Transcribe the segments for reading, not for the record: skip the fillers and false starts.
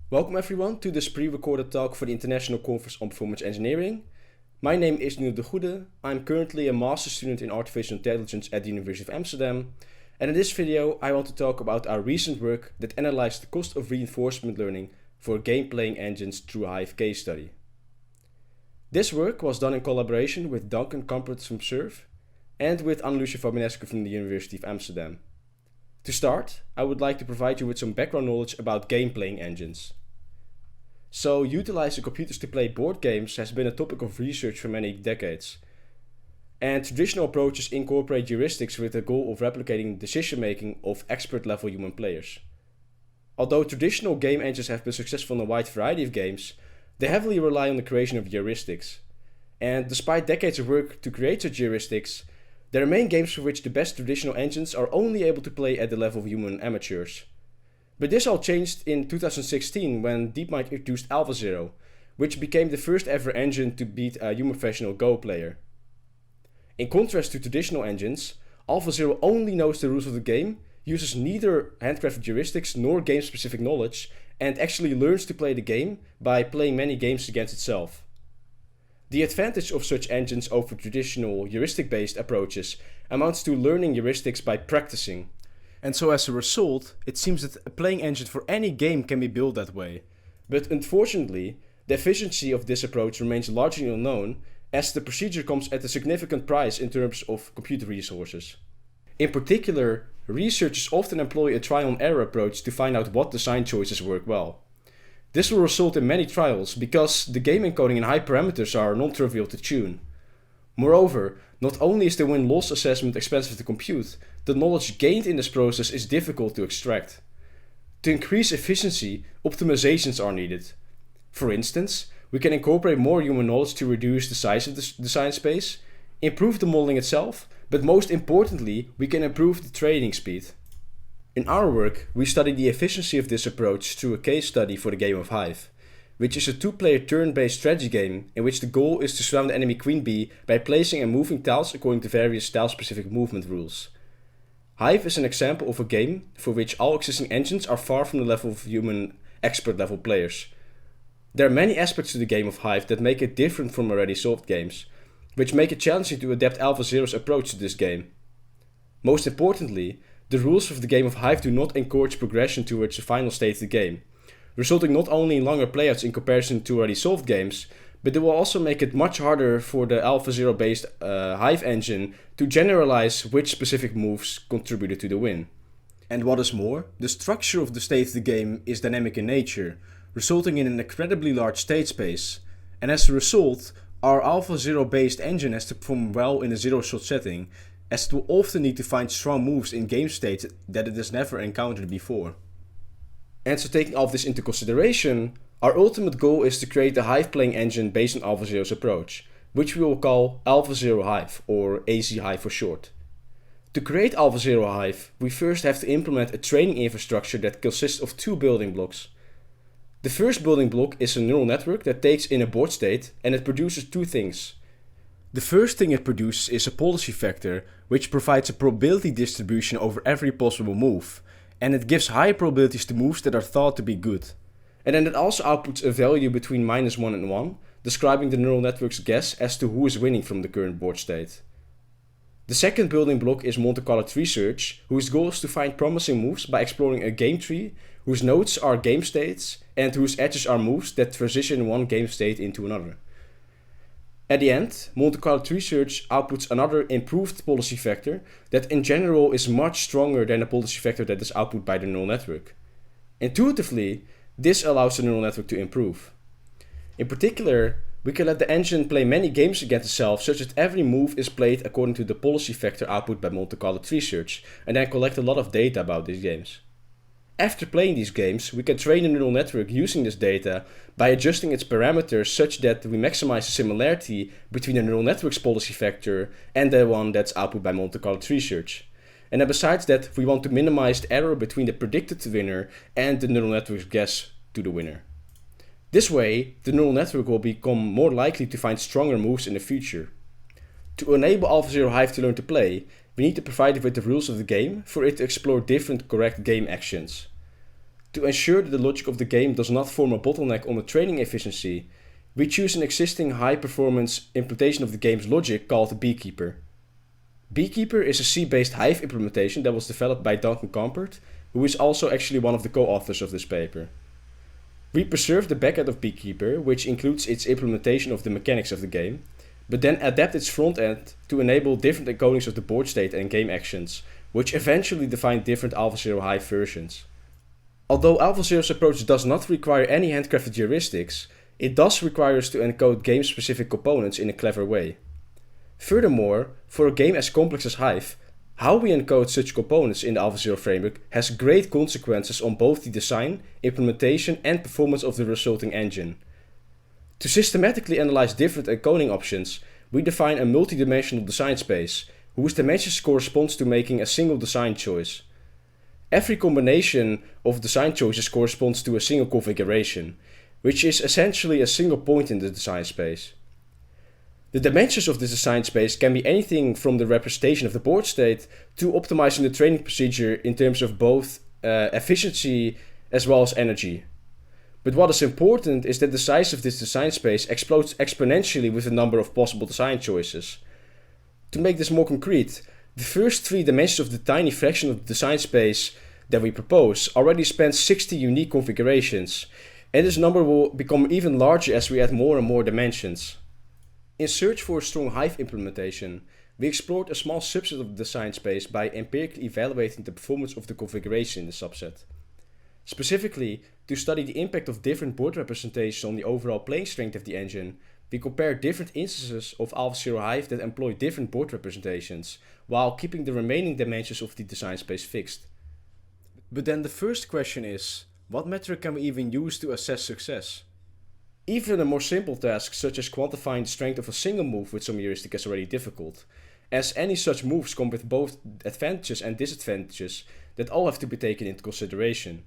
Welcome everyone to this pre-recorded talk for the International Conference on Performance Engineering. My name is deGoede. I'm currently a master's student in artificial intelligence at the University of Amsterdam. And in this video, I want to talk about our recent work that analyzed the cost of reinforcement learning for game-playing engines through a Hive case study. This work was done in collaboration with Duncan Kampertz from SURF and with Anne-Lucia Fabinescu from the University of Amsterdam. To start, I would like to provide you with some background knowledge about game-playing engines. So, utilizing computers to play board games has been a topic of research for many decades. And traditional approaches incorporate heuristics with the goal of replicating decision-making of expert-level human players. Although traditional game engines have been successful in a wide variety of games, they heavily rely on the creation of heuristics. And despite decades of work to create such heuristics, there remain games for which the best traditional engines are only able to play at the level of human amateurs. But this all changed in 2016 when DeepMind introduced AlphaZero, which became the first ever engine to beat a human professional Go player. In contrast to traditional engines, AlphaZero only knows the rules of the game, uses neither handcrafted heuristics nor game-specific knowledge, and actually learns to play the game by playing many games against itself. The advantage of such engines over traditional heuristic-based approaches amounts to learning heuristics by practicing. And so as a result, it seems that a playing engine for any game can be built that way. But unfortunately, the efficiency of this approach remains largely unknown, as the procedure comes at a significant price in terms of computer resources. In particular, researchers often employ a trial-and-error approach to find out what design choices work well. This will result in many trials because the game encoding and high parameters are non-trivial to tune. Moreover, not only is the win-loss assessment expensive to compute, the knowledge gained in this process is difficult to extract. To increase efficiency, optimizations are needed. For instance, we can incorporate more human knowledge to reduce the size of the design space, improve the modeling itself, but most importantly, we can improve the training speed. In our work, we studied the efficiency of this approach through a case study for the game of Hive, which is a two-player turn-based strategy game in which the goal is to surround the enemy queen bee by placing and moving tiles according to various tile-specific movement rules. Hive is an example of a game for which all existing engines are far from the level of human expert-level players. There are many aspects to the game of Hive that make it different from already solved games, which make it challenging to adapt AlphaZero's approach to this game. Most importantly, the rules of the game of Hive do not encourage progression towards the final state of the game, resulting not only in longer playouts in comparison to already solved games, but it will also make it much harder for the AlphaZero based Hive engine to generalize which specific moves contributed to the win. And what is more, the structure of the state of the game is dynamic in nature, resulting in an incredibly large state space, and as a result, our AlphaZero based engine has to perform well in a zero-shot setting, as it will often need to find strong moves in game states that it has never encountered before. And so taking all of this into consideration, our ultimate goal is to create a Hive playing engine based on AlphaZero's approach, which we will call AlphaZero Hive, or AZ Hive for short. To create AlphaZero Hive, we first have to implement a training infrastructure that consists of two building blocks. The first building block is a neural network that takes in a board state and it produces two things. The first thing it produces is a policy factor, which provides a probability distribution over every possible move, and it gives high probabilities to moves that are thought to be good. And then it also outputs a value between -1 and 1, describing the neural network's guess as to who is winning from the current board state. The second building block is Multicolored Research, whose goal is to find promising moves by exploring a game tree whose nodes are game states and whose edges are moves that transition one game state into another. At the end, Multicolored Research outputs another improved policy factor that in general is much stronger than the policy factor that is output by the neural network. Intuitively, this allows the neural network to improve. In particular, we can let the engine play many games against itself such that every move is played according to the policy factor output by Multicolored Research, and then collect a lot of data about these games. After playing these games, we can train the neural network using this data by adjusting its parameters such that we maximize the similarity between the neural network's policy factor and the one that's output by Multicolored Research. And then besides that, we want to minimize the error between the predicted winner and the neural network's guess to the winner. This way, the neural network will become more likely to find stronger moves in the future. To enable AlphaZero Hive to learn to play, we need to provide it with the rules of the game for it to explore different correct game actions. To ensure that the logic of the game does not form a bottleneck on the training efficiency, we choose an existing high-performance implementation of the game's logic called Beekeeper. Beekeeper is a C-based Hive implementation that was developed by Duncan Campert, who is also actually one of the co-authors of this paper. We preserve the backend of Beekeeper, which includes its implementation of the mechanics of the game, but then adapt its front end to enable different encodings of the board state and game actions, which eventually define different AlphaZero Hive versions. Although AlphaZero's approach does not require any handcrafted heuristics, it does require us to encode game-specific components in a clever way. Furthermore, for a game as complex as Hive, how we encode such components in the AlphaZero framework has great consequences on both the design, implementation and performance of the resulting engine. To systematically analyze different encoding options, we define a multi-dimensional design space, whose dimensions corresponds to making a single design choice. Every combination of design choices corresponds to a single configuration, which is essentially a single point in the design space. The dimensions of this design space can be anything from the representation of the board state to optimizing the training procedure in terms of both efficiency as well as energy. But what is important is that the size of this design space explodes exponentially with the number of possible design choices. To make this more concrete, the first 3 dimensions of the tiny fraction of the design space that we propose already span 60 unique configurations, and this number will become even larger as we add more and more dimensions. In search for a strong Hive implementation, we explored a small subset of the design space by empirically evaluating the performance of the configuration in the subset. Specifically, to study the impact of different board representations on the overall playing strength of the engine, we compared different instances of AlphaZero Hive that employ different board representations, while keeping the remaining dimensions of the design space fixed. But then the first question is, what metric can we even use to assess success? Even a more simple task such as quantifying the strength of a single move with some heuristic is already difficult, as any such moves come with both advantages and disadvantages that all have to be taken into consideration.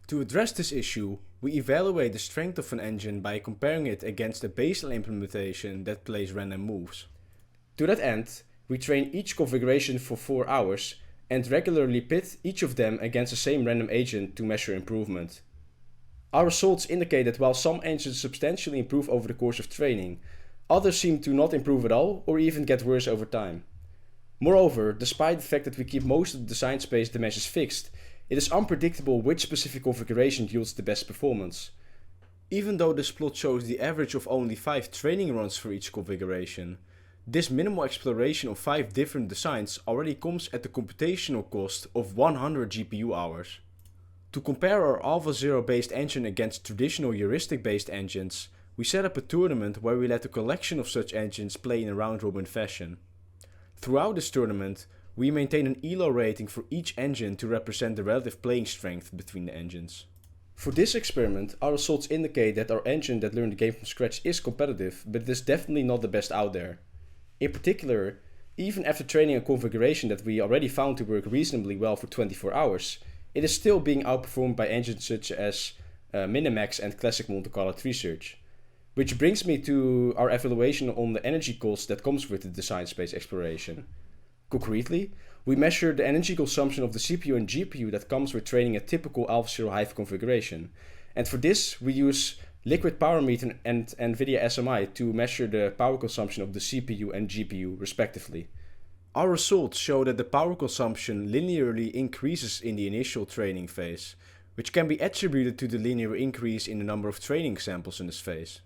To address this issue, we evaluate the strength of an engine by comparing it against a baseline implementation that plays random moves. To that end, we train each configuration for 4 hours and regularly pit each of them against the same random agent to measure improvement. Our results indicate that while some engines substantially improve over the course of training, others seem to not improve at all or even get worse over time. Moreover, despite the fact that we keep most of the design space dimensions fixed, it is unpredictable which specific configuration yields the best performance. Even though this plot shows the average of only 5 training runs for each configuration, this minimal exploration of 5 different designs already comes at the computational cost of 100 GPU hours. To compare our AlphaZero based engine against traditional heuristic based engines, we set up a tournament where we let a collection of such engines play in a round robin fashion. Throughout this tournament, we maintain an ELO rating for each engine to represent the relative playing strength between the engines. For this experiment, our results indicate that our engine that learned the game from scratch is competitive, but it is definitely not the best out there. In particular, even after training a configuration that we already found to work reasonably well for 24 hours, it is still being outperformed by engines such as Minimax and classic Multicolored Research. Which brings me to our evaluation on the energy cost that comes with the design space exploration. Concretely, we measure the energy consumption of the CPU and GPU that comes with training a typical AlphaZero Hive configuration. And for this, we use Liquid Power Meter and NVIDIA SMI to measure the power consumption of the CPU and GPU respectively. Our results show that the power consumption linearly increases in the initial training phase, which can be attributed to the linear increase in the number of training samples in this phase.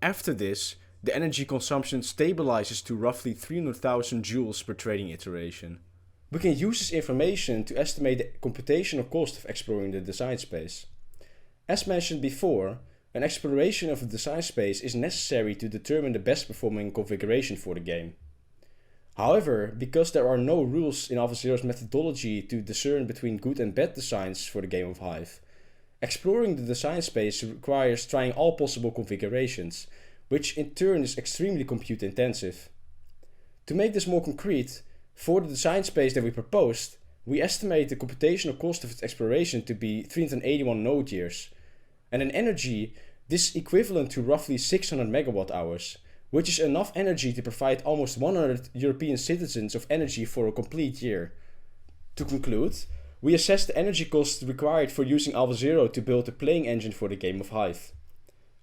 After this, the energy consumption stabilizes to roughly 300,000 joules per training iteration. We can use this information to estimate the computational cost of exploring the design space. As mentioned before, an exploration of the design space is necessary to determine the best performing configuration for the game. However, because there are no rules in AlphaZero's methodology to discern between good and bad designs for the game of Hive, exploring the design space requires trying all possible configurations, which in turn is extremely compute intensive. To make this more concrete, for the design space that we proposed, we estimate the computational cost of its exploration to be 381 node years, and in energy, this is equivalent to roughly 600 megawatt hours, which is enough energy to provide almost 100 European citizens of energy for a complete year. To conclude, we assessed the energy costs required for using AlphaZero to build the playing engine for the game of Hive.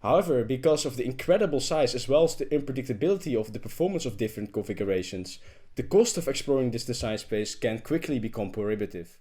However, because of the incredible size as well as the unpredictability of the performance of different configurations, the cost of exploring this design space can quickly become prohibitive.